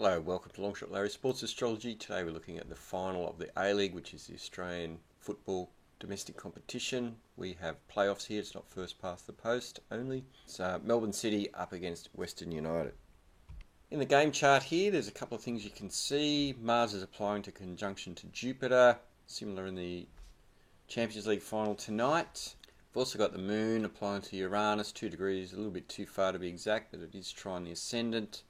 Hello, welcome to Longshot Larry Sports Astrology. Today we're looking at the final of the A-League, which is the Australian football domestic competition. We have playoffs here, it's not first past the post only. It's Melbourne City up against Western United. In the game chart here, there's a couple of things you can see. Mars is applying to conjunction to Jupiter, similar in the Champions League final tonight. We've also got the Moon applying to Uranus, 2 degrees, a little bit too far to be exact, but it is trine the Ascendant.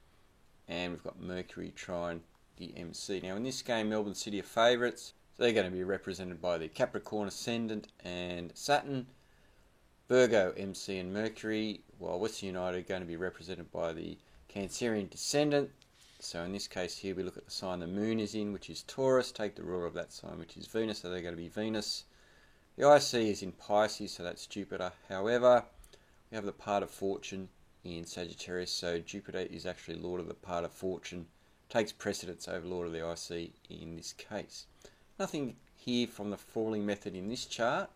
And we've got Mercury trine the MC. Now in this game, Melbourne City are favourites. So they're going to be represented by the Capricorn Ascendant and Saturn. Virgo, MC and Mercury, while Western United are going to be represented by the Cancerian Descendant. So in this case here, we look at the sign the Moon is in, which is Taurus. Take the ruler of that sign, which is Venus, so they're going to be Venus. The IC is in Pisces, so that's Jupiter. However, we have the part of fortune in Sagittarius, so Jupiter is actually Lord of the part of fortune, takes precedence over Lord of the IC in this case. Nothing here from the falling method in this chart.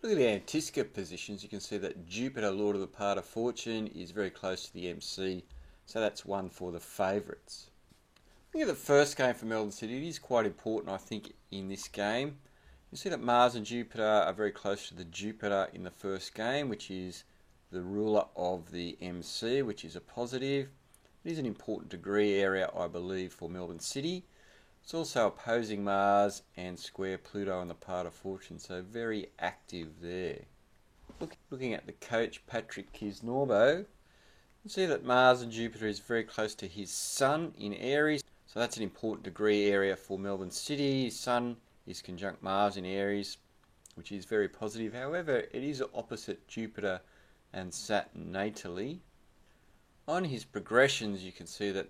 Look at the Antiska positions, you can see that Jupiter, Lord of the part of fortune, is very close to the MC, so that's one for the favourites. Look at the first game for Melbourne City. It is quite important, I think, in this game. You see that Mars and Jupiter are very close to the Jupiter in the first game, which is the ruler of the MC, which is a positive. It is an important degree area, I believe, for Melbourne City. It's also opposing Mars and square Pluto on the part of fortune, so very active there. Looking at the coach, Patrick Kisnorbo, you can see that Mars and Jupiter is very close to his Sun in Aries, so that's an important degree area for Melbourne City. His Sun is conjunct Mars in Aries, which is very positive. However, it is opposite Jupiter and Saturn natally. On his progressions, you can see that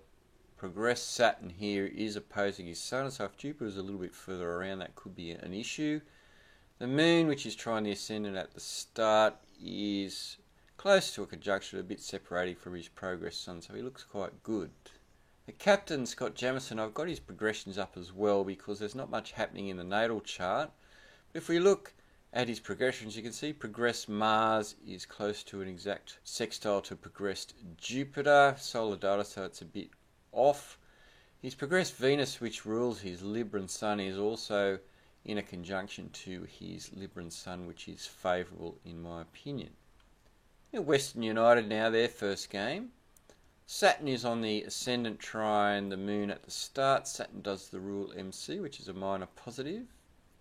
progressed Saturn here is opposing his Sun, so if Jupiter is a little bit further around, that could be an issue. The Moon, which is trying the Ascendant at the start, is close to a conjunction, a bit separated from his progress Sun, so he looks quite good. The captain, Scott Jamieson, I've got his progressions up as well because there's not much happening in the natal chart. But if we look at his progressions, you can see progressed Mars is close to an exact sextile to progressed Jupiter, solar data, so it's a bit off. His progressed Venus, which rules his Libran Sun, is also in a conjunction to his Libran Sun, which is favourable in my opinion. Western United now, their first game. Saturn is on the Ascendant trine the Moon at the start. Saturn does the rule MC, which is a minor positive.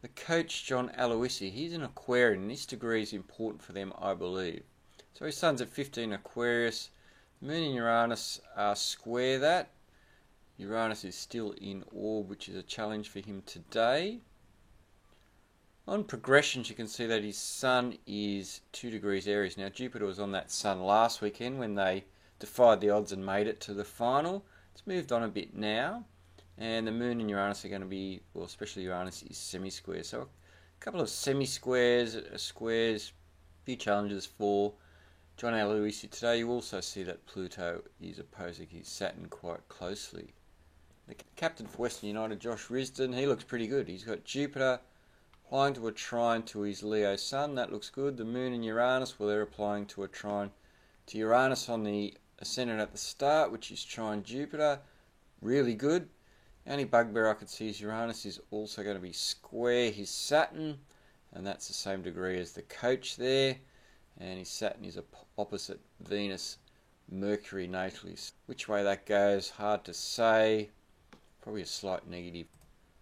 The coach, John Aloisi, he's an Aquarian, and this degree is important for them, I believe. So his Sun's at 15 Aquarius. Moon and Uranus square that. Uranus is still in orb, which is a challenge for him today. On progressions, you can see that his Sun is 2 degrees Aries. Now, Jupiter was on that Sun last weekend when they defied the odds and made it to the final. It's moved on a bit now. And the Moon and Uranus are going to be, well, especially Uranus is semi-square. So a couple of semi-squares, squares, a few challenges for John Aloisi today. You also see that Pluto is opposing his Saturn quite closely. The captain for Western United, Josh Risdon, he looks pretty good. He's got Jupiter applying to a trine to his Leo Sun. That looks good. The Moon and Uranus, well, they're applying to a trine to Uranus on the Ascendant at the start, which is trine Jupiter. Really good. The only bugbear I could see is Uranus is also going to be square his Saturn, and that's the same degree as the coach there, and his Saturn is opposite Venus, Mercury natally. Which way that goes, hard to say, probably a slight negative.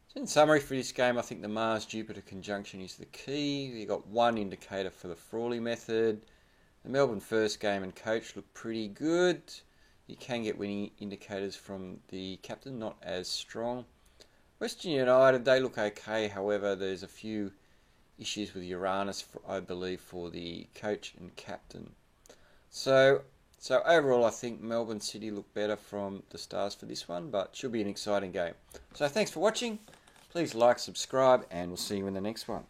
So in summary for this game, I think the Mars-Jupiter conjunction is the key. You've got one indicator for the Frawley method. The Melbourne first game and coach look pretty good. You can get winning indicators from the captain, not as strong. Western United, they look okay. However, there's a few issues with Uranus, I believe, for the coach and captain. So overall, I think Melbourne City look better from the stars for this one, but should be an exciting game. So thanks for watching. Please like, subscribe, and we'll see you in the next one.